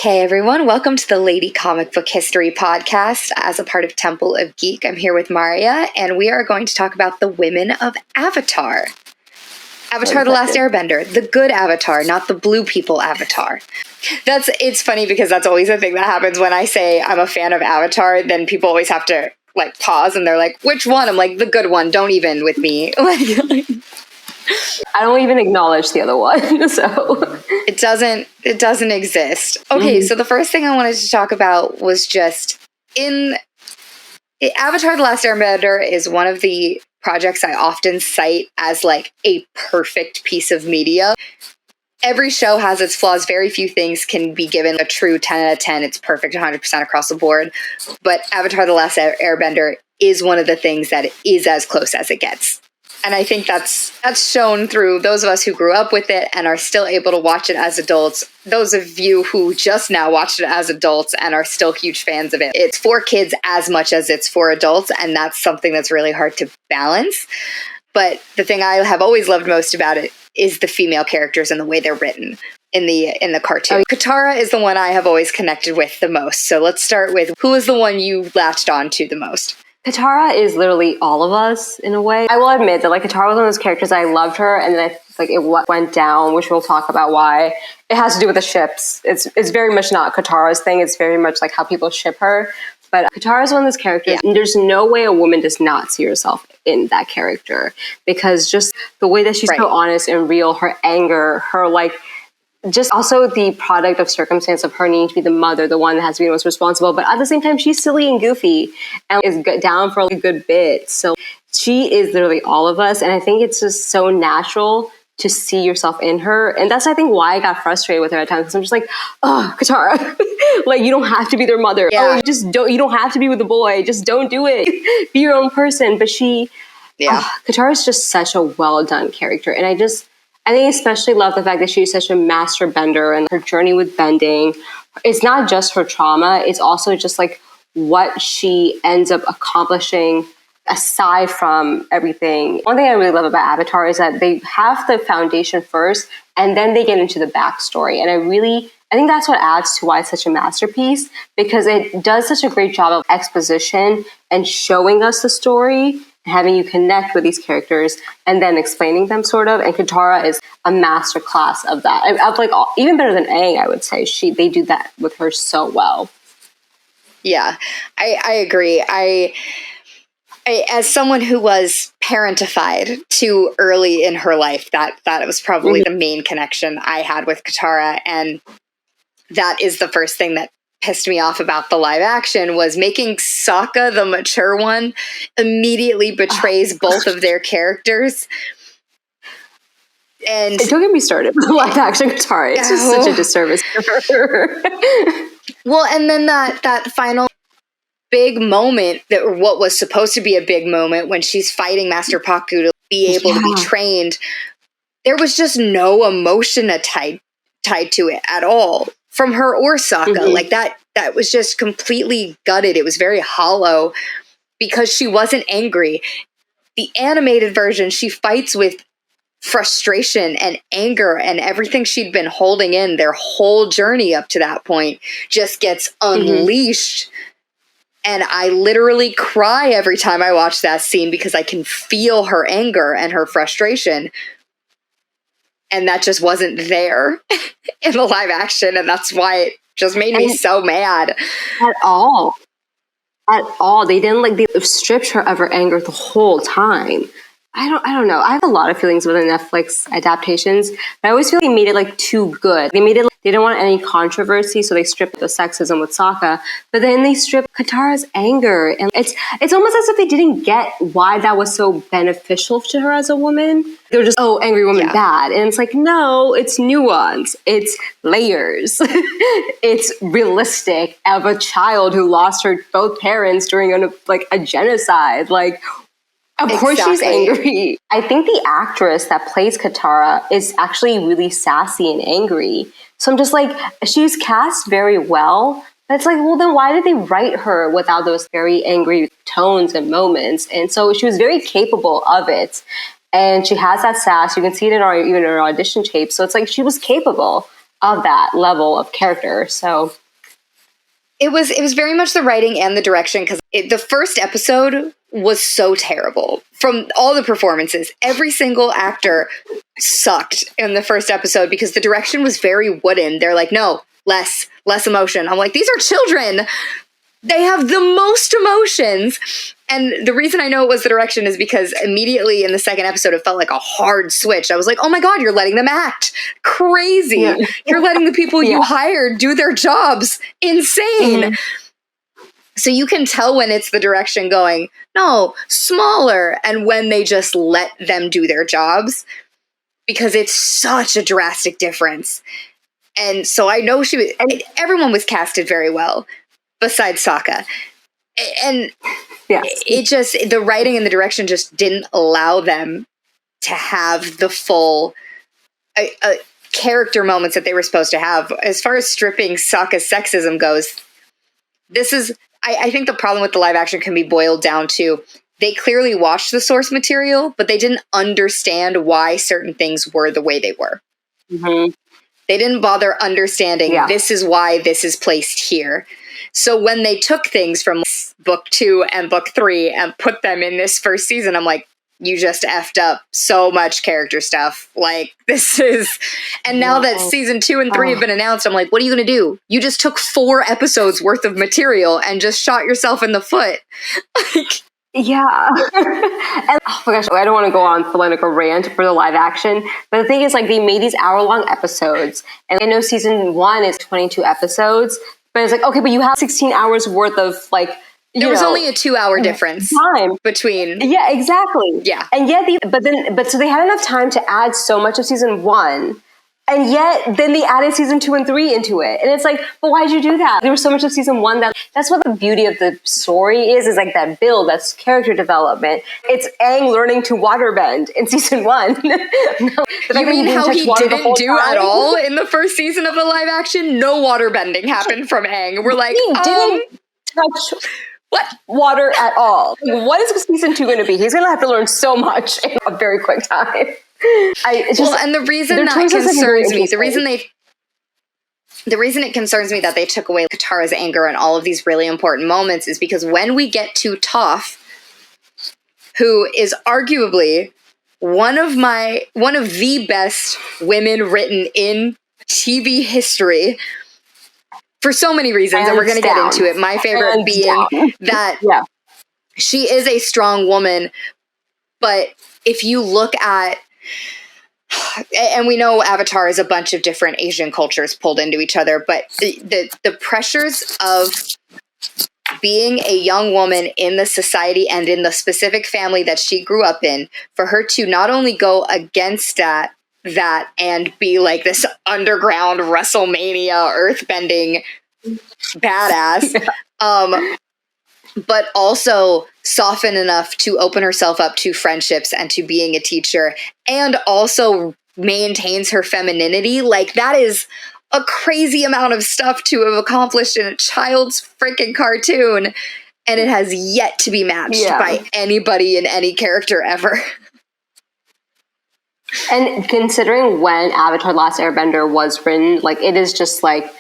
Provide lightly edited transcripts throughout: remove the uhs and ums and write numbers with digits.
Hey everyone, welcome to the Lady Comic Book History Podcast. As a part of Temple of Geek, I'm here with Maria, and we are going to talk about the women of Avatar. Avatar: The Last Airbender, the good Avatar, not the blue people Avatar. It's funny because that's always a thing that happens when I say I'm a fan of Avatar, then people always have to pause and they're like, which one? I'm like, the good one, don't even with me. I don't even acknowledge the other one, so it doesn't exist. Okay, So the first thing I wanted to talk about was just Avatar: The Last Airbender is one of the projects I often cite as a perfect piece of media. Every show has its flaws. Very few things can be given a true 10 out of 10. It's perfect 100% across the board. But Avatar: The Last Airbender is one of the things that is as close as it gets. And I think that's shown through those of us who grew up with it and are still able to watch it as adults. Those of you who just now watched it as adults and are still huge fans of it. It's for kids as much as it's for adults, and that's something that's really hard to balance. But the thing I have always loved most about it is the female characters and the way they're written in the cartoon. Katara is the one I have always connected with the most. So let's start with, who is the one you latched on to the most? Katara is literally all of us in a way. I will admit that Katara was one of those characters I loved her, and then it went down, which we'll talk about why. It has to do with the ships. It's very much not Katara's thing. It's very much how people ship her. But Katara is one of those characters, and there's no way a woman does not see herself in that character, because just the way that she's so honest and real, her anger, her just also the product of circumstance of her needing to be the mother, the one that has to be most responsible. But at the same time, she's silly and goofy and is down for a good bit. So she is literally all of us. And I think it's just so natural to see yourself in her. And that's, I think, why I got frustrated with her at times. Because I'm just Katara, you don't have to be their mother. Yeah. You don't have to be with the boy. Just don't do it. Be your own person. But Katara is just such a well done character. And I think especially love the fact that she's such a master bender, and her journey with bending. It's not just her trauma. It's also just what she ends up accomplishing aside from everything. One thing I really love about Avatar is that they have the foundation first, and then they get into the backstory. And I think that's what adds to why it's such a masterpiece, because it does such a great job of exposition and showing us the story, having you connect with these characters and then explaining them sort of. And Katara is a master class of that. Even better than Aang, I would say. They do that with her so well. Yeah, I agree. I as someone who was parentified too early in her life, that was probably the main connection I had with Katara. And that is the first thing that pissed me off about the live action, was making Sokka the mature one immediately betrays both of their characters. And don't get me started with live action Katara. It's just such a disservice to her. Well, and then that final big moment, what was supposed to be a big moment when she's fighting Master Pakku to be able to be trained, there was just no emotion tied to it at all. From her or Sokka, that was just completely gutted. It was very hollow because she wasn't angry. The animated version, she fights with frustration and anger, and everything she'd been holding in their whole journey up to that point just gets unleashed. And I literally cry every time I watch that scene because I can feel her anger and her frustration. And that just wasn't there in the live action. And that's why it just made me so mad. At all. They didn't they stripped her of her anger the whole time. I don't know. I have a lot of feelings with the Netflix adaptations, but I always feel they made it too good. They didn't want any controversy, so they stripped the sexism with Sokka, but then they stripped Katara's anger. And it's almost as if they didn't get why that was so beneficial to her as a woman. They were just, angry woman bad. And it's no, it's nuance. It's layers. It's realistic of a child who lost her both parents during a genocide. Of course she's angry. I think the actress that plays Katara is actually really sassy and angry. So I'm just she's cast very well. But it's well, then why did they write her without those very angry tones and moments? And so she was very capable of it. And she has that sass. You can see it in even her audition tape. So it's she was capable of that level of character. So it was very much the writing and the direction, because the first episode was so terrible from all the performances. Every single actor sucked in the first episode because the direction was very wooden. They're like, no, less emotion. I'm like, these are children. They have the most emotions. And the reason I know it was the direction is because immediately in the second episode, it felt like a hard switch. I was like, oh my God, you're letting them act. Crazy. Yeah. You're letting the people you hired do their jobs. Insane. Mm-hmm. So you can tell when it's the direction going, no, smaller, and when they just let them do their jobs, because it's such a drastic difference. And so I know everyone was casted very well, besides Sokka. And it just, the writing and the direction just didn't allow them to have the full character moments that they were supposed to have. As far as stripping Sokka's sexism goes, this is, I think the problem with the live action can be boiled down to, they clearly watched the source material, but they didn't understand why certain things were the way they were. Mm-hmm. They didn't bother understanding this is why this is placed here. So when they took things from book 2 and book 3 and put them in this first season, I'm like, you just effed up so much character stuff. Like, this is... And now that season 2 and 3 have been announced, I'm like, what are you going to do? You just took 4 episodes worth of material and just shot yourself in the foot. Like... Yeah. And, oh my gosh, I don't want to go on for like a rant for the live action, but the thing is, like, they made these hour-long episodes, and I know season 1 is 22 episodes, but it's like, okay, but you have 16 hours worth of, like, there was only a 2-hour difference time between. Yeah, exactly. Yeah. And yet, so they had enough time to add so much of season 1. And yet, then they added season 2 and 3 into it. And it's like, but why'd you do that? There was so much of season 1 that's what the beauty of the story is like that build, that's character development. It's Aang learning to waterbend in season 1. You mean how he didn't do at all in the first season of the live action? No waterbending happened from Aang. We're like, he didn't touch water at all. What is season 2 going to be? He's going to have to learn so much in a very quick time. And the reason that concerns me, the reason it concerns me that they took away Katara's anger and all of these really important moments is because when we get to Toph, who is arguably one of the best women written in TV history for so many reasons, and we're going to get into it. My favorite being that she is a strong woman, but if you look at, and we know Avatar is a bunch of different Asian cultures pulled into each other, but the pressures of being a young woman in the society and in the specific family that she grew up in, for her to not only go against that and be like this underground WrestleMania earthbending badass, but also soften enough to open herself up to friendships and to being a teacher, and also maintains her femininity. Like, that is a crazy amount of stuff to have accomplished in a child's freaking cartoon, and it has yet to be matched by anybody in any character ever. And considering when Avatar Last Airbender was written, like, it is just like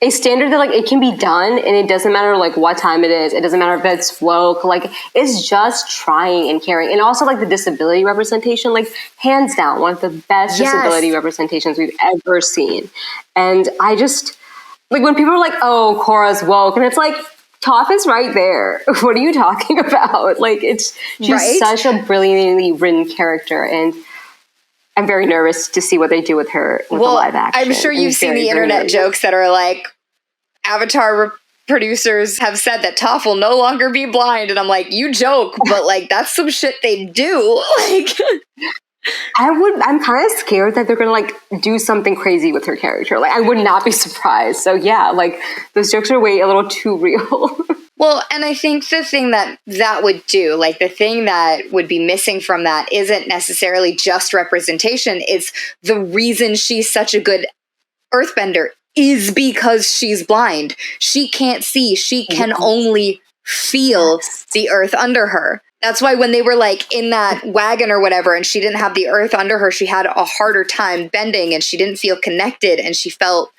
a standard that, like, it can be done, and it doesn't matter like what time it is. It doesn't matter if it's woke. Like, it's just trying and caring. And also, like, the disability representation, like, hands down, one of the best disability representations we've ever seen. And I just, like, when people are like, oh, Korra's woke, and it's like, Toph is right there. What are you talking about? Like, she's such a brilliantly written character, and I'm very nervous to see what they do with her with the live action. I'm sure you've seen the internet jokes that are like, Avatar producers have said that Toph will no longer be blind, and I'm like, you joke, but like, that's some shit they do. Like, I'm kind of scared that they're gonna like do something crazy with her character. Like, I would not be surprised. So yeah, like, those jokes are way a little too real. Well, and I think the thing that would do, like, the thing that would be missing from that isn't necessarily just representation. It's the reason she's such a good earthbender is because she's blind. She can't see. She can only feel the earth under her. That's why when they were like in that wagon or whatever, and she didn't have the earth under her, she had a harder time bending, and she didn't feel connected, and she felt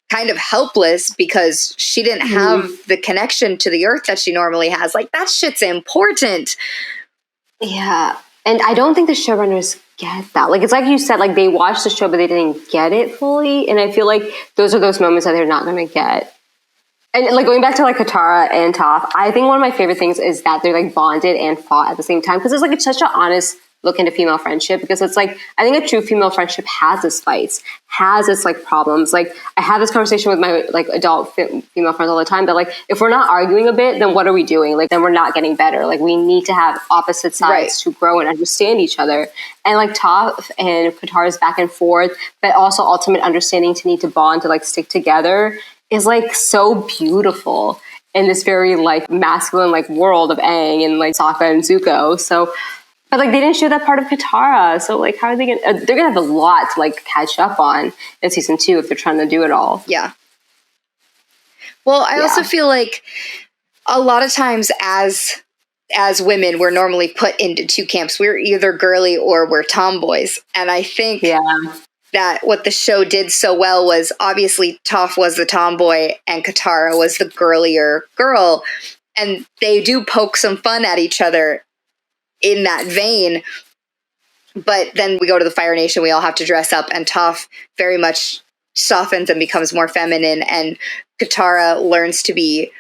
kind of helpless because she didn't have the connection to the earth that she normally has. Like, that shit's important. Yeah. And I don't think the showrunners get that. Like, it's like you said, like, they watched the show, but they didn't get it fully. And I feel like those are those moments that they're not going to get. And, like, going back to, like, Katara and Toph, I think one of my favorite things is that they're, like, bonded and fought at the same time. Because it's, like, it's such an honest look into female friendship. Because it's, like, I think a true female friendship has its fights, has its, like, problems. Like, I have this conversation with my, like, adult female friends all the time. But, like, if we're not arguing a bit, then what are we doing? Like, then we're not getting better. Like, we need to have opposite sides to grow and understand each other. And, like, Toph and Katara's back and forth, but also ultimate understanding to need to bond, to, like, stick together is, like, so beautiful in this very, like, masculine, like, world of Aang and, like, Sokka and Zuko. So, but, like, they didn't show that part of Katara. So, like, how are they going to... they're going to have a lot to, like, catch up on in season 2 if they're trying to do it all. Yeah. Well, I also feel like a lot of times as women, we're normally put into two camps. We're either girly or we're tomboys. And I think... that what the show did so well was, obviously Toph was the tomboy and Katara was the girlier girl. And they do poke some fun at each other in that vein. But then we go to the Fire Nation, we all have to dress up, and Toph very much softens and becomes more feminine, and Katara learns to be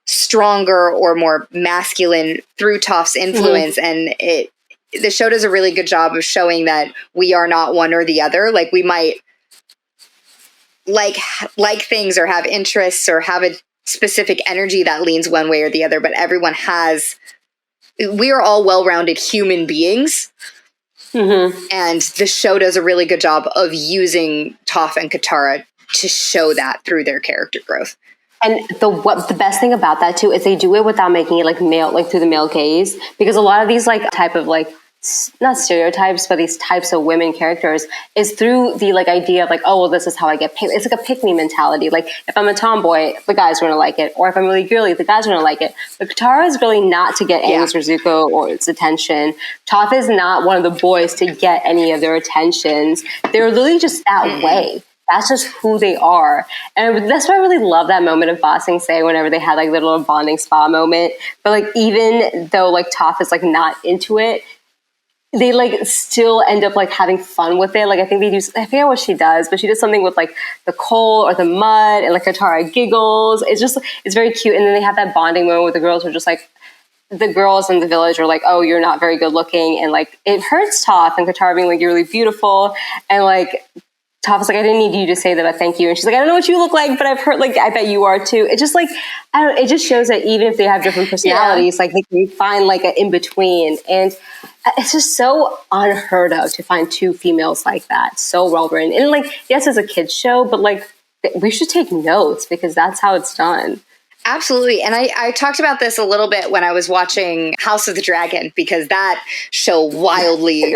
stronger or more masculine through Toph's influence. And the show does a really good job of showing that we are not one or the other. Like, we might like things or have interests or have a specific energy that leans one way or the other, but we are all well-rounded human beings. And the show does a really good job of using Toph and Katara to show that through their character growth. And the best thing about that too is they do it without making it like male, like through the male gaze, because a lot of these like type of like not stereotypes, but these types of women characters is through the like idea of like, oh, well, this is how I get paid. It's like a pick me mentality. Like, if I'm a tomboy, the guys are gonna like it, or if I'm really girly, the guys are gonna like it. But Katara is really not to get Aang's or Zuko or its attention. Toph is not one of the boys to get any of their attentions. They're literally just that way. That's just who they are. And that's why I really love that moment of Ba Sing Se whenever they had like little bonding spa moment. But like, even though like Toph is like not into it, they like still end up like having fun with it. Like, I think they do, I forget what she does, but she does something with like the coal or the mud, and like Katara giggles. It's just, it's very cute. And then they have that bonding moment with the girls who are just like, the girls in the village are like, oh, you're not very good looking. And like, it hurts Toph and Katara being like, you're really beautiful. And like, Toph's like, I didn't need you to say that, but thank you. And she's like, I don't know what you look like, but I've heard, like, I bet you are too. It just like, I don't, it just shows that even if they have different personalities, like they can find like an in-between. And it's just so unheard of to find two females like that. So well written. And like, yes, it's a kid's show, but like, we should take notes because that's how it's done. Absolutely. And I talked about this a little bit when I was watching House of the Dragon, because that show wildly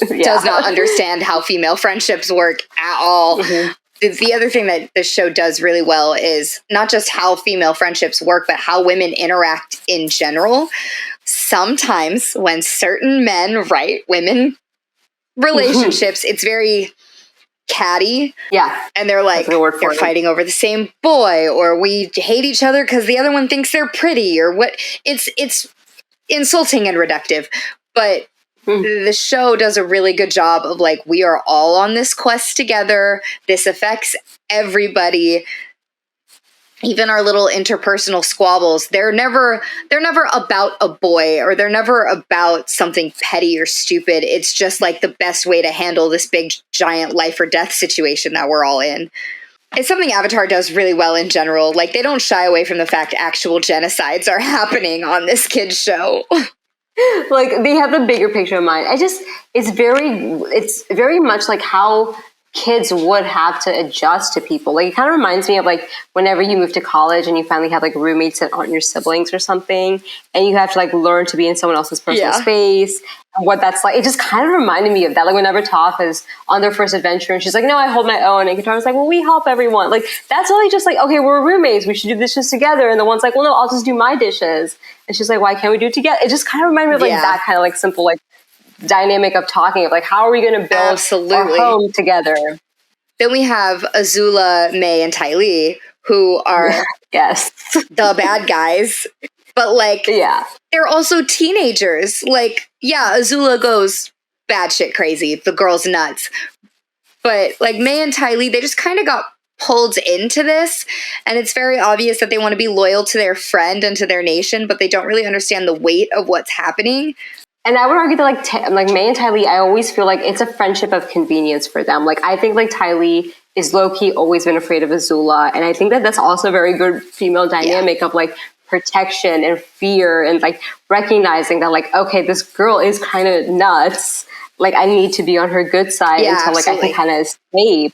does not understand how female friendships work at all. The other thing that the show does really well is not just how female friendships work, but how women interact in general. Sometimes when certain men write women relationships, it's very catty. Yeah. And they're like, they're fighting over the same boy, or we hate each other because the other one thinks they're pretty, or what. It's insulting and reductive. But the show does a really good job of like, we are all on this quest together. This affects everybody. Even our little interpersonal squabbles, they're never about a boy, or they're never about something petty or stupid. It's just like the best way to handle this big giant life or death situation that we're all in. It's something Avatar does really well in general. Like, they don't shy away from the fact actual genocides are happening on this kid's show. Like, they have the bigger picture in mind. It's very much like how kids would have to adjust to people. Like, it kind of reminds me of like whenever you move to college and you finally have like roommates that aren't your siblings or something, and you have to like learn to be in someone else's personal space and what that's like. It just kind of reminded me of that. Like whenever Toph is on their first adventure and she's like, no, I hold my own, and Katara's like, well, we help everyone. Like, that's really just like, okay, we're roommates, we should do dishes together. And the one's like, well, no, I'll just do my dishes. And she's like, why can't we do it together? It just kind of reminded me of like that kind of like simple like dynamic of talking of like, how are we going to build our home together? Then we have Azula, May, and Ty Lee, who are the bad guys, but like they're also teenagers. Like, Azula goes bad shit crazy, the girl's nuts, but like May and Ty Lee, they just kind of got pulled into this, and it's very obvious that they want to be loyal to their friend and to their nation, but they don't really understand the weight of what's happening. And I would argue that like May and Ty Lee, I always feel like it's a friendship of convenience for them. Like, I think like Ty Lee is low-key always been afraid of Azula, and I think that that's also a very good female dynamic of like protection and fear, and like recognizing that like, okay, this girl is kind of nuts. Like, I need to be on her good side until like I can kind of escape.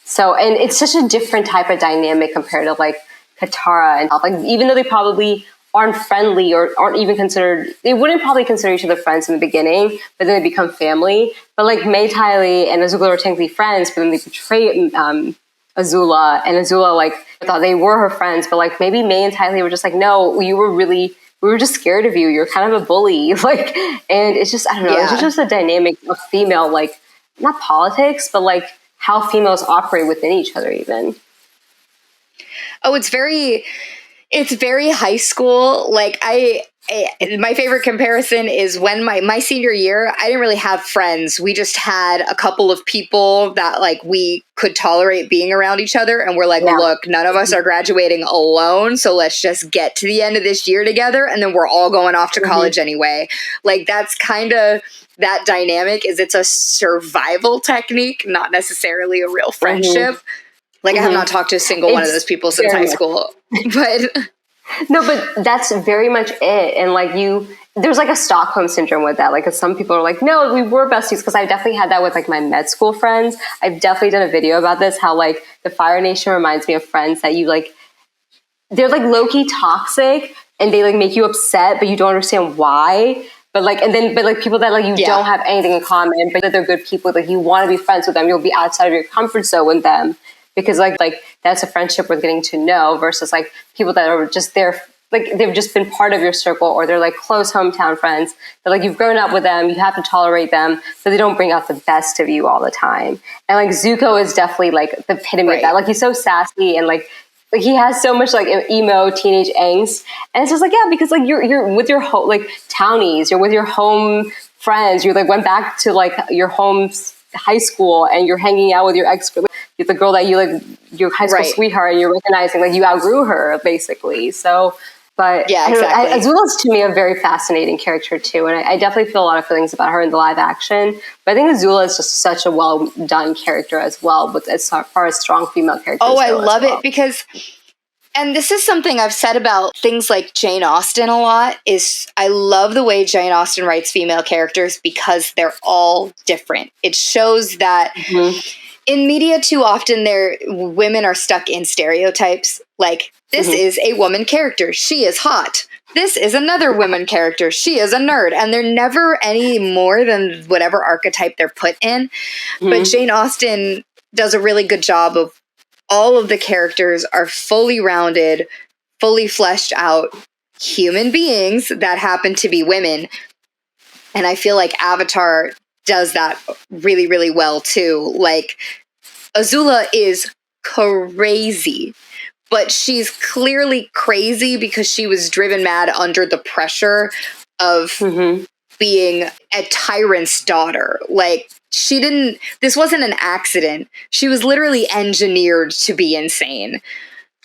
So, and it's such a different type of dynamic compared to like Katara and like, even though they probably aren't friendly or aren't even considered, they wouldn't probably consider each other friends in the beginning, but then they become family. But like May, Ty Lee, and Azula were technically friends, but then they betray Azula, and Azula like thought they were her friends, but like maybe May and Ty Lee were just like, no, we were just scared of you. You're kind of a bully. Like, and it's just, I don't know, it's just a dynamic of female, like, not politics, but like how females operate within each other even. Oh, it's very high school. Like, my favorite comparison is when my senior year, I didn't really have friends. We just had a couple of people that like we could tolerate being around each other. And we're like, look, none of us are graduating alone. So let's just get to the end of this year together. And then we're all going off to college anyway. Like, that's kind of that dynamic. It's a survival technique, not necessarily a real friendship. Like, I have not talked to a single one of those people since high school. But no, but that's very much it. And like there's like a Stockholm syndrome with that. Like, 'cause some people are like, no, we were besties. 'Cause I've definitely had that with like my med school friends. I've definitely done a video about this, how like the Fire Nation reminds me of friends that you like, they're like low-key toxic and they like make you upset, but you don't understand why. But like, but like people that like you don't have anything in common, but that they're good people, like you want to be friends with them. You'll be outside of your comfort zone with them. Because like that's a friendship worth getting to know versus like people that are just there, like they've just been part of your circle, or they're like close hometown friends. But like you've grown up with them, you have to tolerate them, so they don't bring out the best of you all the time. And like Zuko is definitely like the epitome of that. Like, he's so sassy and like he has so much like emo teenage angst, and it's just like because like you're with your like townies, you're with your home friends, you like went back to like your home high school and you're hanging out with your ex, the girl that you like, your high school sweetheart, and you're recognizing like you outgrew her basically. So, but Azula's to me a very fascinating character too, and I definitely feel a lot of feelings about her in the live action. But I think Azula is just such a well done character as well, but as far as strong female characters. Oh, I love it because. And this is something I've said about things like Jane Austen a lot, is I love the way Jane Austen writes female characters because they're all different. It shows that in media too often women are stuck in stereotypes. Like, this is a woman character. She is hot. This is another woman character. She is a nerd. And they're never any more than whatever archetype they're put in. But Jane Austen does a really good job of all of the characters are fully rounded, fully fleshed out human beings that happen to be women. And I feel like Avatar does that really, really well too. Like, Azula is crazy, but she's clearly crazy because she was driven mad under the pressure of being a tyrant's daughter. Like, this wasn't an accident. She was literally engineered to be insane.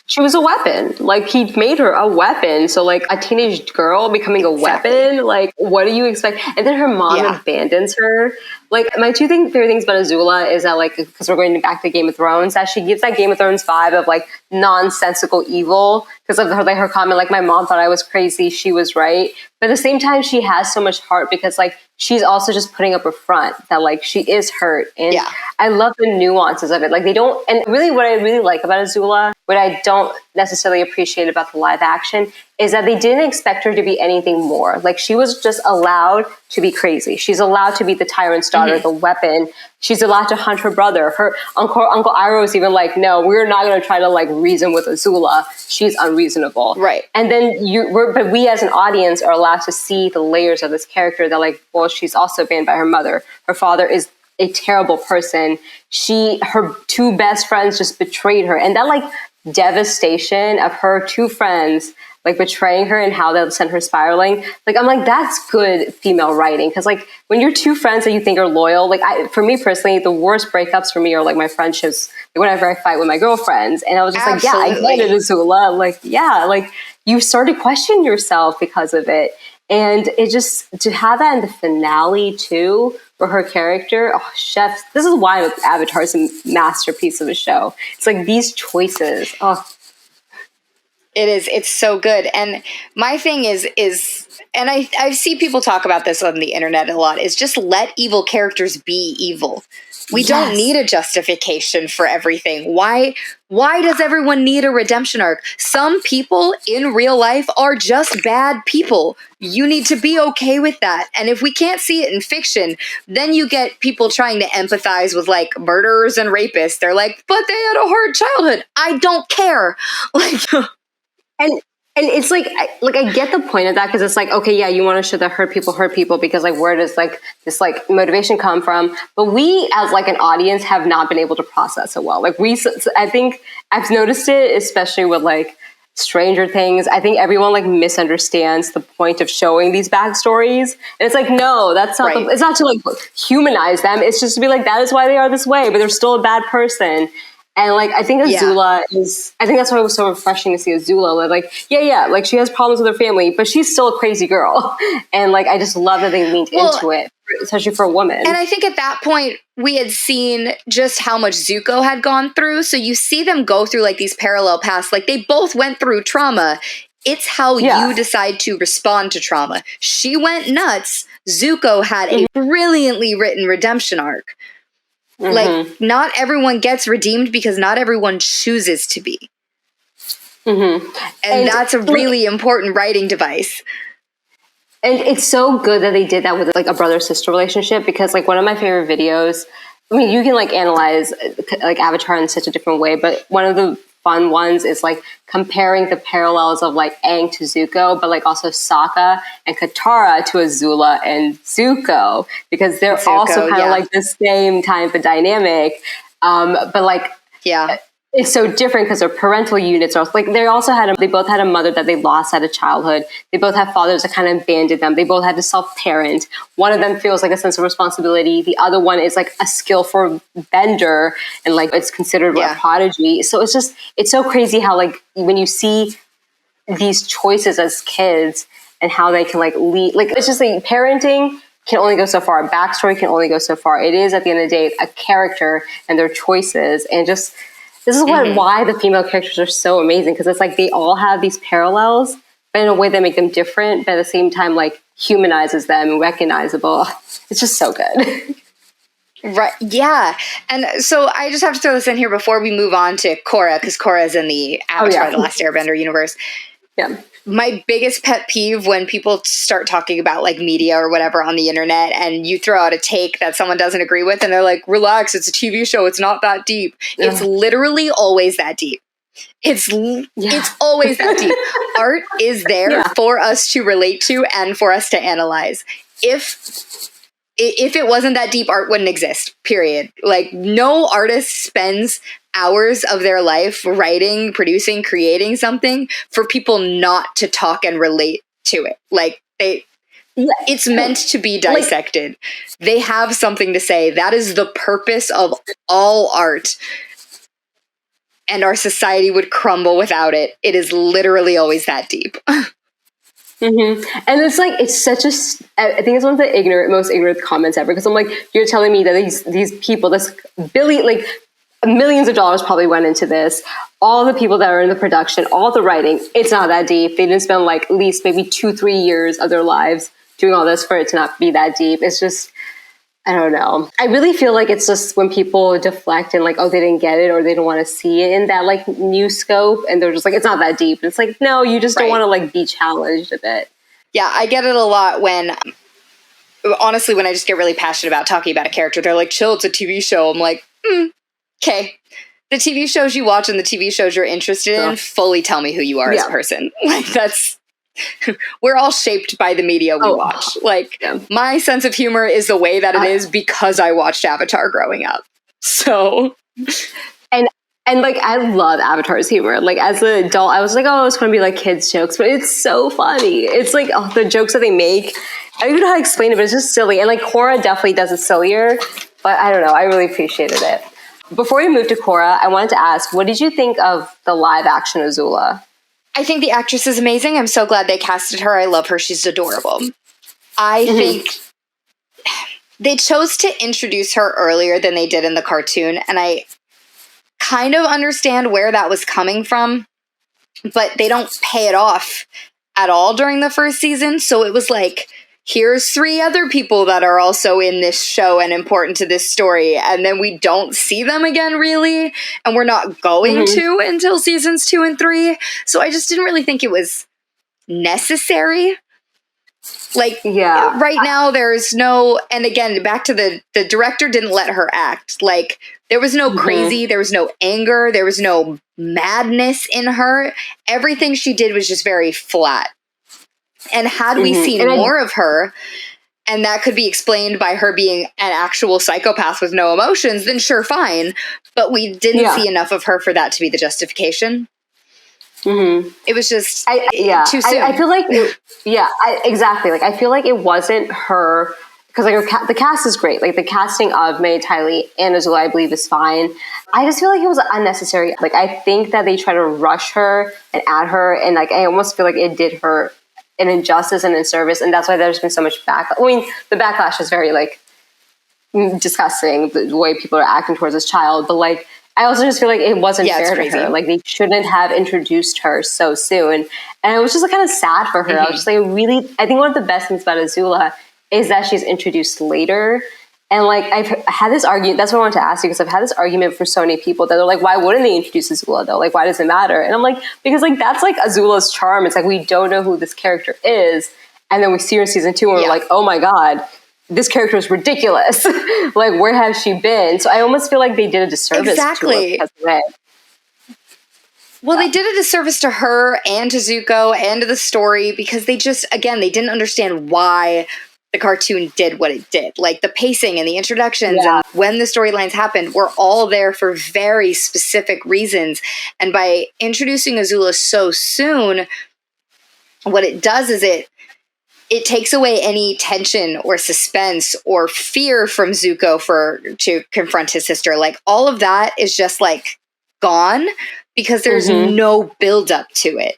She was a weapon. Like, he made her a weapon. So like a teenage girl becoming a weapon, like what do you expect? And then her mom abandons her. Like, my favorite things about Azula is that, like, because we're going back to Game of Thrones, that she gives that Game of Thrones vibe of like nonsensical evil because of her comment, like, my mom thought I was crazy, she was right. But at the same time, she has so much heart because, like, she's also just putting up a front that, like, she is hurt. And I love the nuances of it. Like, they don't, and really what I really like about Azula, what I don't necessarily appreciate about the live action, is that they didn't expect her to be anything more. Like, she was just allowed to be crazy. She's allowed to be the tyrant's daughter, the weapon. She's allowed to hunt her brother. Her Uncle Iroh was even like, no, we're not going to try to, like, reason with Azula. She's unreasonable. Right. And then but we as an audience are allowed to see the layers of this character that, like, well, she's also banned by her mother. Her father is a terrible person. Her two best friends just betrayed her. And that, like, devastation of her two friends, like, betraying her and how they'll send her spiraling. Like, I'm like, that's good female writing. Because, like, when you're two friends that you think are loyal, like, for me personally, the worst breakups for me are, like, my friendships, like, whenever I fight with my girlfriends. And I was just like, yeah, I get it, Azula. Like, yeah, like, you start to question yourself because of it. And it just, to have that in the finale too, for her character, oh, chefs, this is why Avatar's a masterpiece of a show. It's like these choices, oh. It is. It's so good. And my thing is, and I see people talk about this on the internet a lot, is just let evil characters be evil. We don't need a justification for everything. Why does everyone need a redemption arc? Some people in real life are just bad people. You need to be okay with that. And if we can't see it in fiction, then you get people trying to empathize with, like, murderers and rapists. They're like, but they had a hard childhood. I don't care. Like, And it's like I get the point of that, because it's like, okay, yeah, you want to show that hurt people because, like, where does, like, this, like, motivation come from? But we as, like, an audience have not been able to process it well. Like, I think I've noticed it, especially with, like, Stranger Things. I think everyone, like, misunderstands the point of showing these backstories. And it's like, no, that's not, it's not to, like, humanize them. It's just to be like, that is why they are this way, but they're still a bad person. And, like, I think Azula I think that's why it was so refreshing to see Azula. Like, like, she has problems with her family, but she's still a crazy girl. And, like, I just love that they leaned into it, especially for a woman. And I think at that point, we had seen just how much Zuko had gone through. So you see them go through, like, these parallel paths. Like, they both went through trauma. It's how you decide to respond to trauma. She went nuts. Zuko had a brilliantly written redemption arc. Like, not everyone gets redeemed because not everyone chooses to be. And that's a really important writing device. And it's so good that they did that with, like, a brother-sister relationship, because, like, one of my favorite videos, I mean, you can, like, analyze, like, Avatar in such a different way, but one of the fun ones is, like, comparing the parallels of, like, Aang to Zuko, but, like, also Sokka and Katara to Azula and Zuko, because they're also kind of like the same type of dynamic. But, like, it's so different because their parental units are, like, they both had a mother that they lost at a childhood. They both have fathers that kind of abandoned them. They both had to self-parent. One of them feels like a sense of responsibility. The other one is, like, a skillful bender, and, like, it's considered a prodigy. So it's so crazy how, like, when you see these choices as kids and how they can, like, lead, like, it's just like parenting can only go so far. A backstory can only go so far. It is, at the end of the day, a character and their choices, and just, this is why the female characters are so amazing, because it's like they all have these parallels, but in a way that make them different, but at the same time, like, humanizes them and recognizable. It's just so good. Right. Yeah. And so I just have to throw this in here before we move on to Korra, because Korra is in the Avatar, The Last Airbender universe. Yeah. My biggest pet peeve when people start talking about, like, media or whatever on the internet, and you throw out a take that someone doesn't agree with, and they're like, relax, it's a TV show, it's not that deep. It's literally always that deep. It's always that deep. Art is there for us to relate to and for us to analyze. If it wasn't that deep, art wouldn't exist, period. Like, no artist spends hours of their life writing, producing, creating something for people not to talk and relate to it. Like, it's meant to be dissected. Like, they have something to say. That is the purpose of all art. And our society would crumble without it. It is literally always that deep. And it's like, it's such I think it's one of the most ignorant comments ever, because I'm like, you're telling me that these people, this millions of dollars probably went into this. All the people that are in the production, all the writing, it's not that deep. They didn't spend like at least maybe 2-3 years of their lives doing all this for it to not be that deep. It's just, I don't know. I really feel like it's just when people deflect and like, oh, they didn't get it or they don't want to see it in that like new scope, and they're just like, it's not that deep. And it's like, no, you just don't want to like be challenged a bit. Yeah, I get it a lot when, honestly, when I just get really passionate about talking about a character, they're like, chill, it's a TV show. I'm like, okay. The TV shows you watch and the TV shows you're interested in fully tell me who you are as a person. Like, that's, we're all shaped by the media we watch. Like, my sense of humor is the way that it is because I watched Avatar growing up. So. And like, I love Avatar's humor. Like, as an adult, I was like, oh, it's going to be like kids' jokes, but it's so funny. It's like the jokes that they make. I don't even know how to explain it, but it's just silly. And like, Korra definitely does it sillier, but I don't know. I really appreciated it. Before we move to Korra, I wanted to ask, what did you think of the live action Azula? I think the actress is amazing. I'm so glad they casted her. I love her. She's adorable. I think they chose to introduce her earlier than they did in the cartoon, and I kind of understand where that was coming from, but they don't pay it off at all during the first season. So it was like, here's 3 other people that are also in this show and important to this story, and then we don't see them again, really, and we're not going to until seasons 2 and 3. So I just didn't really think it was necessary. Like, right now there's no, and again, back to the director didn't let her act. Like, there was no crazy, there was no anger, there was no madness in her. Everything she did was just very flat. And had we seen more of her, and that could be explained by her being an actual psychopath with no emotions, then sure, fine. But we didn't see enough of her for that to be the justification. It was just too soon. I feel like, exactly. Like, I feel like it wasn't her, because like the cast is great. Like, the casting of May Tylee and Azula, I believe, is fine. I just feel like it was unnecessary. Like, I think that they try to rush her and add her, and like, I almost feel like it did her an injustice and inservice, and that's why there's been so much backlash. I mean, the backlash is very like disgusting, the way people are acting towards this child, but like, I also just feel like it wasn't fair to her. Like, they shouldn't have introduced her so soon. And it was just like, kind of sad for her. I was just like, I think one of the best things about Azula is that she's introduced later. And like, I've had this argument, that's what I wanted to ask you, because I've had this argument for so many people that are like, why wouldn't they introduce Azula though? Like, why does it matter? And I'm like, because like, that's like Azula's charm. It's like, we don't know who this character is. And then we see her in season 2 and we're like, oh my God, this character is ridiculous. Like, where has she been? So I almost feel like they did a disservice to her. Well, they did a disservice to her and to Zuko and to the story, because they just, again, they didn't understand why the cartoon did what it did. Like, the pacing and the introductions and when the storylines happened were all there for very specific reasons. And by introducing Azula so soon, what it does is it takes away any tension or suspense or fear from Zuko to confront his sister. Like, all of that is just like gone because there's no build up to it.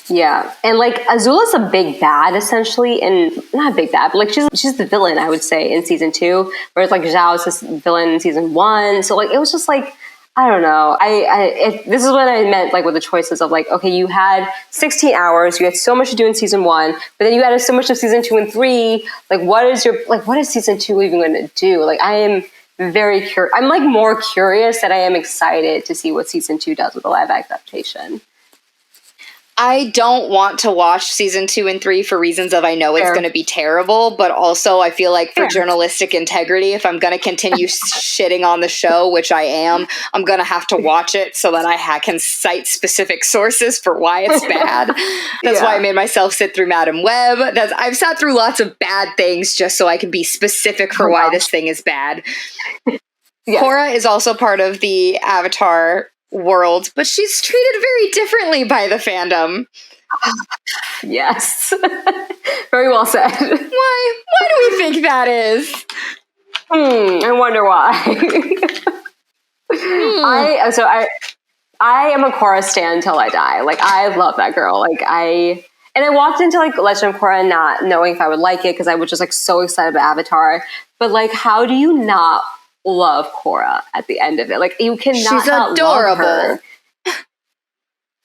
Yeah. And like, Azula's a big bad essentially, and not a big bad, but like, she's the villain, I would say, in season 2, whereas like Zhao's this villain in season 1. So like, it was just like, I don't know. This is what I meant, like, with the choices of like, okay, you had 16 hours, you had so much to do in season 1, but then you added so much of season 2 and 3. Like, what is season 2 even going to do? Like, I am very curious. I'm like more curious than I am excited to see what season 2 does with the live adaptation. I don't want to watch season 2 and 3 for reasons of I know it's going to be terrible, but also I feel like for journalistic integrity, if I'm going to continue shitting on the show, which I am, I'm going to have to watch it so that I can cite specific sources for why it's bad. That's why I made myself sit through Madam Web. I've sat through lots of bad things just so I can be specific for why this thing is bad. Korra is also part of the Avatar world, but she's treated very differently by the fandom. Yes. Very well said. Why do we think that is? I wonder why. I am a Korra stan until I die. Like, I love that girl. Like, I walked into like Legend of Korra not knowing if I would like it, because I was just like so excited about Avatar. But like, how do you not love Korra at the end of it. Like, you cannot She's not adorable. love her.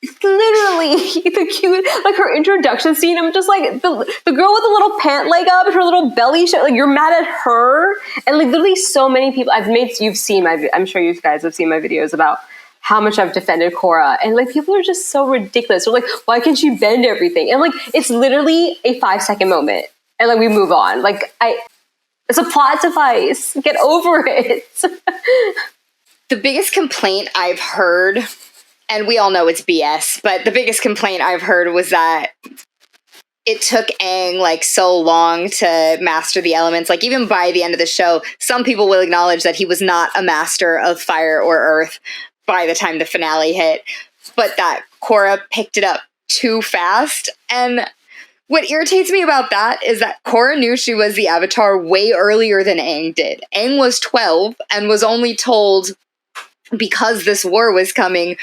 It's literally the cute, like her introduction scene. I'm just like the girl with the little pant leg up and her little belly show. Like, you're mad at her, and like literally so many people. You've seen my. I'm sure you guys have seen my videos about how much I've defended Korra, and like people are just so ridiculous. They're like, why can't she bend everything? And like it's literally a 5-second moment, and like we move on. Like it's a plot device. Get over it. The biggest complaint I've heard, and we all know it's BS, but the biggest complaint I've heard was that it took Aang like so long to master the elements. Like even by the end of the show, some people will acknowledge that he was not a master of fire or earth by the time the finale hit, but that Korra picked it up too fast. And what irritates me about that is that Korra knew she was the Avatar way earlier than Aang did. Aang was 12 and was only told, because this war was coming,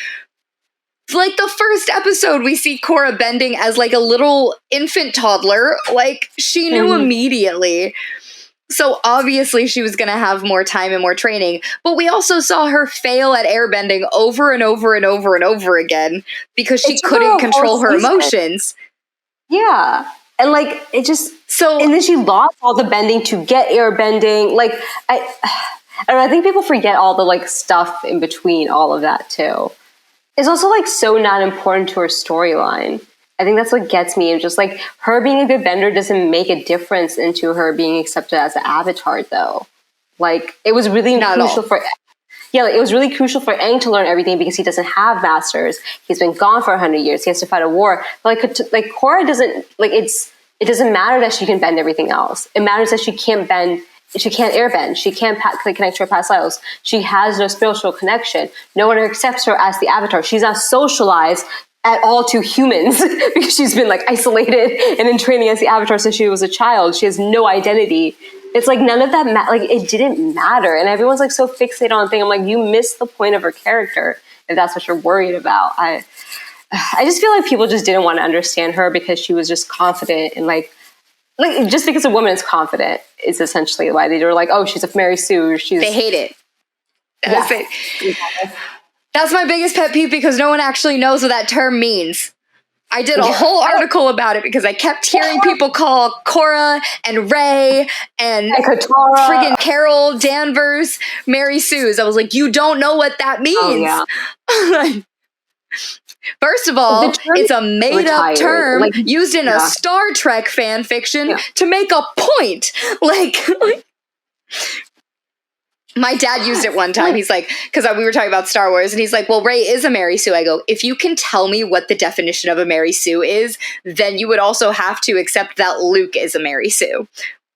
like the first episode we see Korra bending as like a little infant toddler. Like she knew immediately. So obviously she was going to have more time and more training, but we also saw her fail at airbending over and over and over and over again because she couldn't control her emotions. Yeah. And like it just and then she lost all the bending to get airbending. Like I think people forget all the like stuff in between all of that too. It's also like so not important to her storyline. I think that's what gets me. Just like her being a good bender doesn't make a difference into her being accepted as an avatar, though. Like it was really crucial for. Yeah, like, it was really crucial for Aang to learn everything because he doesn't have masters. He's been gone for 100 years. He has to fight a war. But like Korra doesn't like it doesn't matter that she can bend everything else. It matters that she can't bend. She can't airbend. She can't connect to her past lives. She has no spiritual connection. No one accepts her as the avatar. She's not socialized at all to humans because she's been like isolated and in training as the avatar since she was a child. She has no identity. It's like none of that, like it didn't matter. And everyone's like so fixated on a thing. I'm like, you missed the point of her character if that's what you're worried about. I just feel like people just didn't want to understand her because she was just confident and like just because a woman is confident is essentially why they were like, oh, she's a Mary Sue. They hate it. That's my biggest pet peeve because no one actually knows what that term means. I did a whole article about it because I kept hearing people call Korra and Rey and Katara, friggin' Carol Danvers Mary Sues. I was like, you don't know what that means. Oh, yeah. First of all, it's a made-up term used in a Star Trek fan fiction to make a point. Like my dad used it one time. He's like, because we were talking about Star Wars, and he's like, well, Rey is a Mary Sue. I go, if you can tell me what the definition of a Mary Sue is, then you would also have to accept that Luke is a Mary Sue.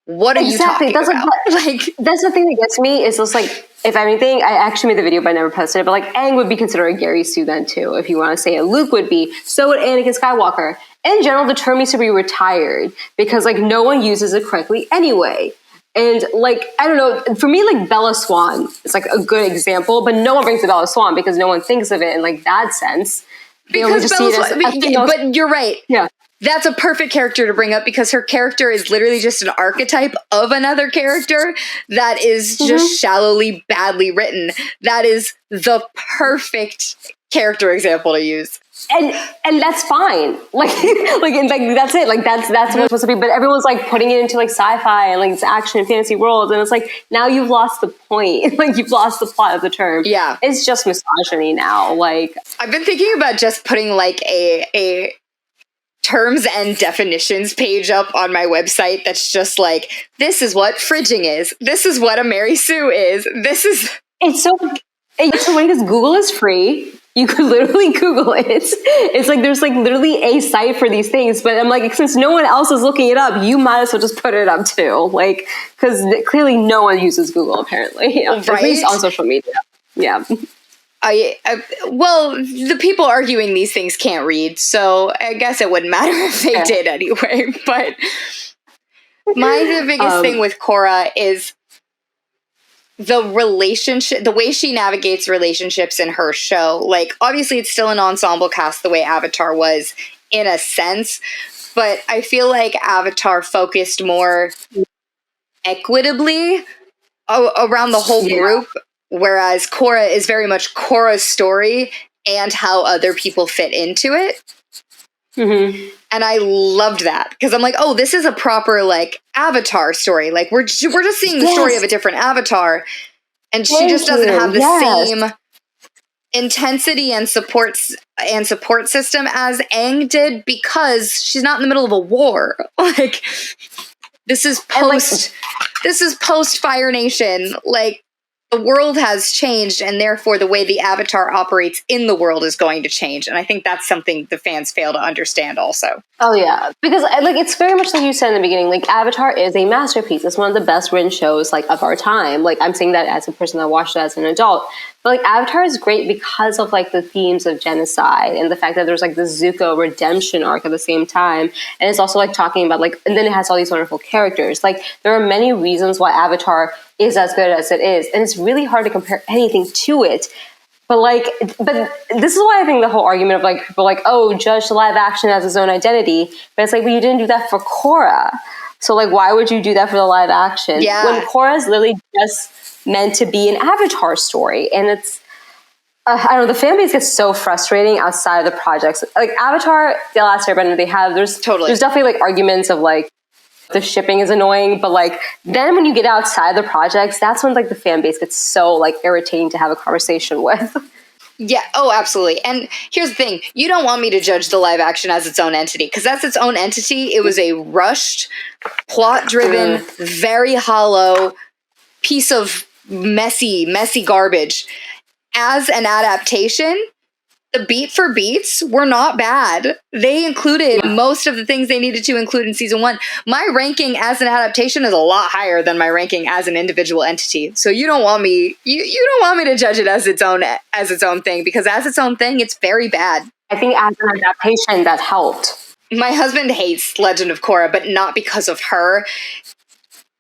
What are you talking about? That's the thing that gets me is just like, if anything, I actually made the video but I never posted it, but like Aang would be considered a Gary Sue then too, if you want to say it. Luke would be. So would Anakin Skywalker. In general, the term needs to be retired because like no one uses it correctly anyway. And like, I don't know, for me, like Bella Swan is like a good example, but no one brings the Bella Swan because no one thinks of it in like that sense. Because but you're right. Yeah. That's a perfect character to bring up because her character is literally just an archetype of another character that is just shallowly, badly written. That is the perfect character example to use. And that's fine. Like that's it. Like that's what it's supposed to be. But everyone's like putting it into like sci-fi and like it's action and fantasy worlds, and it's like now you've lost the point. Like you've lost the plot of the term. Yeah, it's just misogyny now. Like I've been thinking about just putting like a terms and definitions page up on my website that's just like, this is what fridging is. This is what a Mary Sue is. It's so funny because Google is free. You could literally Google it. It's like there's like literally a site for these things, but I'm like, since no one else is looking it up, you might as well just put it up too. Like, because clearly no one uses Google apparently, right? At least on social media. Yeah. Well, the people arguing these things can't read, so I guess it wouldn't matter if they did anyway. But the biggest thing with Korra is the relationship, the way she navigates relationships in her show. Like, obviously, it's still an ensemble cast the way Avatar was, in a sense, but I feel like Avatar focused more equitably around the whole group, whereas Korra is very much Korra's story and how other people fit into it. Mm-hmm. And I loved that because I'm like, oh, this is a proper like Avatar story. Like we're just seeing the story of a different Avatar, and she just doesn't have the same intensity and support system as Aang did because she's not in the middle of a war. Like this is post Fire Nation. Like the world has changed, and therefore the way the Avatar operates in the world is going to change. And I think that's something the fans fail to understand also. Oh, yeah. Because, like, it's very much like you said in the beginning, like, Avatar is a masterpiece. It's one of the best written shows, like, of our time. Like, I'm saying that as a person that watched it as an adult. But, like, Avatar is great because of, like, the themes of genocide and the fact that there's, like, the Zuko redemption arc at the same time. And it's also, like, talking about, like, and then it has all these wonderful characters. Like, there are many reasons why Avatar is as good as it is. And it's really hard to compare anything to it. But this is why I think the whole argument of like people like, oh, judge the live action as its own identity. But it's like, well, you didn't do that for Korra. So like, why would you do that for the live action? Yeah. When Korra is literally just meant to be an Avatar story. And it's, I don't know, the fan base gets so frustrating outside of the projects. Like Avatar, The Last Airbender, there's definitely like arguments of like, the shipping is annoying, but like then when you get outside the projects, that's when like the fan base gets so like irritating to have a conversation with. Yeah, oh, absolutely. And here's the thing. You don't want me to judge the live action as its own entity, because that's its own entity. It was a rushed, plot-driven, very hollow piece of messy garbage. As an adaptation, the beat for beats were not bad. They included most of the things they needed to include in season 1. My ranking as an adaptation is a lot higher than my ranking as an individual entity. So you don't want me you don't want me to judge it as its own thing, because as its own thing, it's very bad. I think as an adaptation that helped. My husband hates Legend of Korra, but not because of her.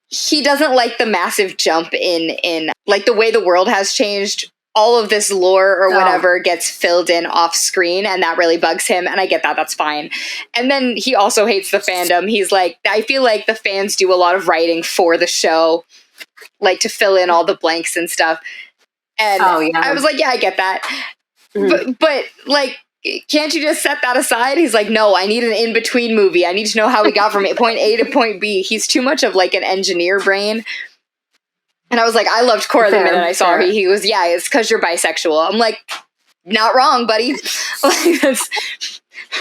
He doesn't like the massive jump in like the way the world has changed. All of this lore or whatever gets filled in off screen, and that really bugs him. And I get that. That's fine. And then he also hates the fandom. He's like, I feel like the fans do a lot of writing for the show, like to fill in all the blanks and stuff. And I was like, yeah, I get that. But like, can't you just set that aside? He's like, no, I need an in-between movie. I need to know how we got from point A to point B. He's too much of like an engineer brain. And I was like, I loved Korra the minute I saw her. He was, yeah, it's because you're bisexual. I'm like, not wrong, buddy. Like, that's...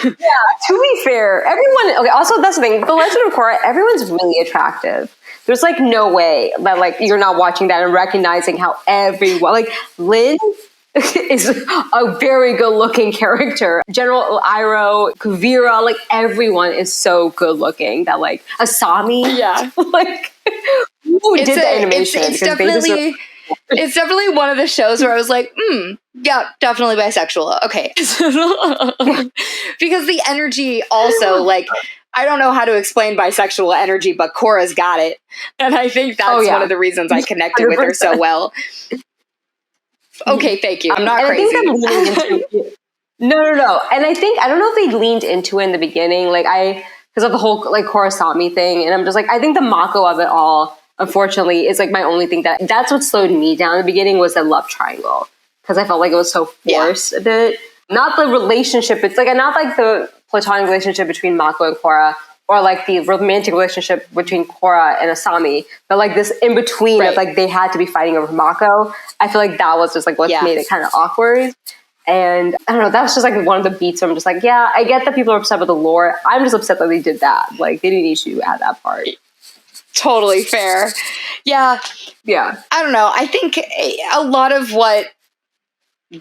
Yeah, to be fair, everyone... Okay, also, that's the thing. The Legend of Korra, everyone's really attractive. There's, like, no way that, like, you're not watching that and recognizing how everyone... Like, Lin is a very good-looking character. General Iroh, Kuvira, like, everyone is so good-looking that, like, Asami... Yeah. Like... Who did the animation? It's definitely one of the shows where I was like, yeah, definitely bisexual. Okay. Because the energy also, like, I don't know how to explain bisexual energy, but Korra's got it. And I think that's one of the reasons I connected with her so well. Okay, thank you. I'm not crazy. No. And I don't know if they leaned into it in the beginning, like because of the whole like Korrasami thing. And I'm just like, I think the Mako of it all, unfortunately, is like my only thing that's what slowed me down in the beginning was the love triangle. Because I felt like it was so forced a bit. Not the relationship, it's like not like the platonic relationship between Mako and Korra, or like the romantic relationship between Korra and Asami, but like this in between of like they had to be fighting over Mako. I feel like that was just like what made it kind of awkward. And I don't know, that was just like one of the beats where I'm just like, yeah, I get that people are upset with the lore. I'm just upset that they did that. Like, they didn't need to add that part. Totally fair. Yeah. Yeah. I don't know. I think a lot of what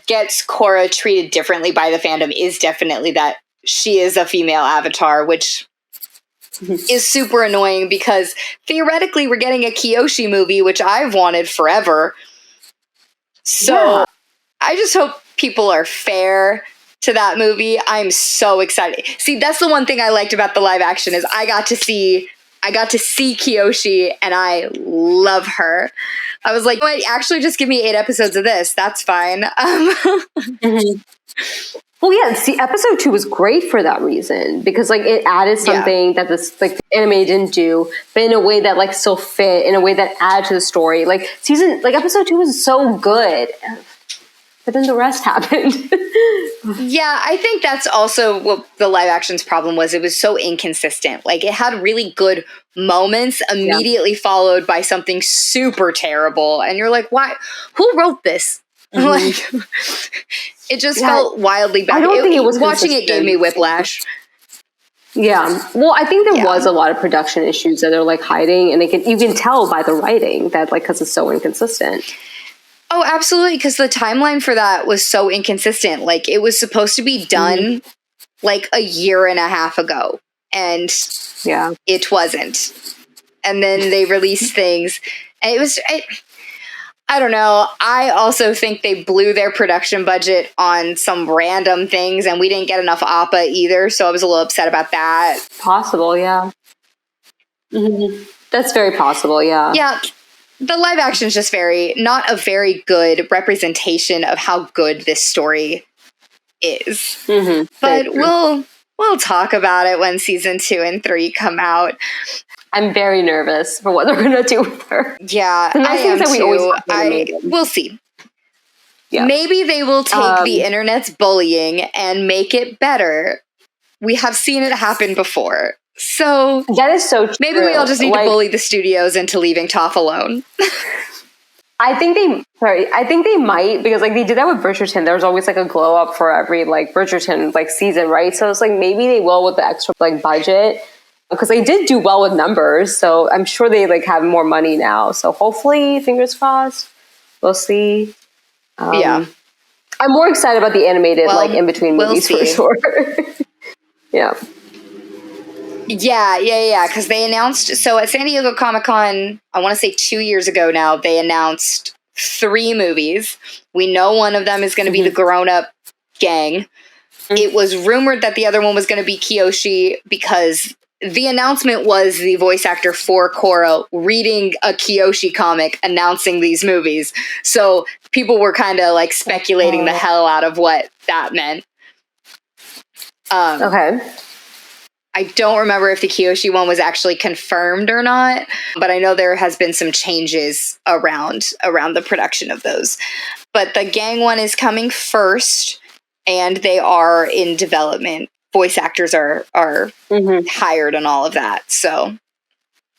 gets Korra treated differently by the fandom is definitely that she is a female avatar, which is super annoying because theoretically we're getting a Kyoshi movie, which I've wanted forever. So I just hope people are fair to that movie. I'm so excited. See, that's the one thing I liked about the live action is I got to see Kyoshi and I love her. I was like, wait, actually just give me 8 episodes of this. That's fine. Well, Well, yeah, see, episode 2 was great for that reason, because like it added something that this like the anime didn't do, but in a way that like still fit, in a way that added to the story. Like episode 2 was so good, but then the rest happened. Yeah, I think that's also what the live action's problem was. It was so inconsistent. Like, it had really good moments immediately followed by something super terrible, and you're like, why? Who wrote this? Like, it just felt wildly bad. I don't think it was watching consistent. it gave me whiplash. Yeah, well, I think there was a lot of production issues that they're like hiding, and you can tell by the writing that like because it's so inconsistent. Oh, absolutely, because the timeline for that was so inconsistent. Like, it was supposed to be done like a year and a half ago, and it wasn't. And then they released things, and it was. I don't know. I also think they blew their production budget on some random things, and we didn't get enough APA either, so I was a little upset about that. Possible, yeah. Mm-hmm. That's very possible, yeah. Yeah, the live action is just not a very good representation of how good this story is. Mm-hmm. But we'll talk about it when season 2 and 3 come out. I'm very nervous for what they're going to do with her. Yeah, I am too. We'll see. Yeah. Maybe they will take the internet's bullying and make it better. We have seen it happen before. So that is so true. Maybe we all just need to bully the studios into leaving Toph alone. I think they might, because like they did that with Bridgerton. There was always like a glow up for every like Bridgerton like season, right? So it's like maybe they will with the extra like budget. Because they did do well with numbers, so I'm sure they like have more money now. So hopefully, fingers crossed, we'll see. I'm more excited about the animated like in between movies for sure. Yeah. Because they announced at San Diego Comic-Con, I want to say 2 years ago now, they announced 3 movies. We know one of them is going to be the grown-up gang. It was rumored that the other one was going to be Kyoshi because the announcement was the voice actor for Korra reading a Kyoshi comic announcing these movies. So people were kind of like speculating the hell out of what that meant. Okay. I don't remember if the Kyoshi one was actually confirmed or not, but I know there has been some changes around the production of those. But the gang one is coming first, and they are in development. Voice actors are hired and all of that. So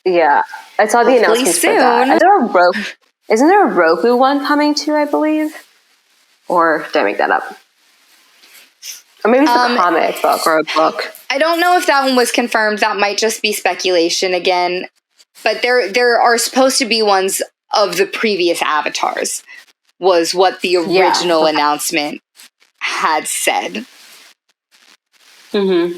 yeah, I saw the announcements for that. Isn't there a Roku one coming too, I believe? Or did I make that up? Or maybe it's a comic book or a book. I don't know if that one was confirmed. That might just be speculation again. But there are supposed to be ones of the previous avatars, was what the original announcement had said. Mm-hmm.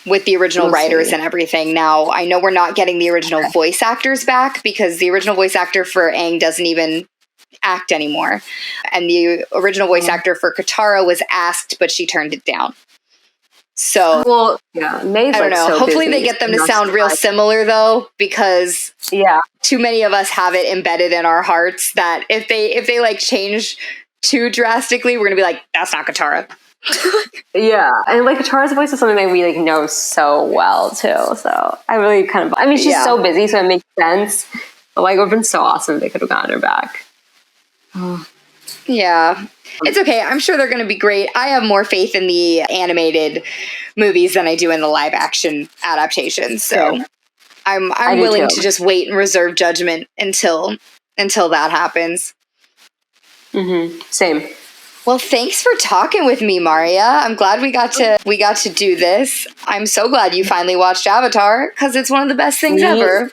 With the original writers and everything. Now, I know we're not getting the original voice actors back because the original voice actor for Aang doesn't even act anymore. And the original voice actor for Katara was asked, but she turned it down. So, May's I don't know. So hopefully they get them to sound real similar, though, because too many of us have it embedded in our hearts that if they like change too drastically, we're going to be like, that's not Katara. And like Katara's voice is something that we like know so well too, so I really she's so busy, so it makes sense, but like it would have been so awesome if they could have gotten her back. It's okay. I'm sure they're going to be great. I have more faith in the animated movies than I do in the live action adaptations, so I'm willing to just wait and reserve judgment until that happens. Same. Well, thanks for talking with me, Maria. I'm glad we got to do this. I'm so glad you finally watched Avatar because it's one of the best things ever.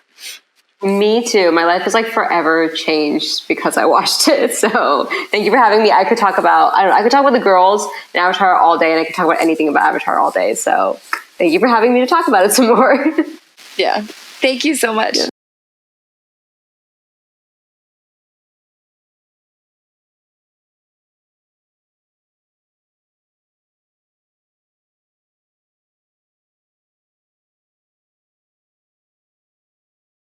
Me too. My life is like forever changed because I watched it. So thank you for having me. I could talk about the girls in Avatar all day, and I could talk about anything about Avatar all day. So thank you for having me to talk about it some more. Yeah. Thank you so much. Yeah.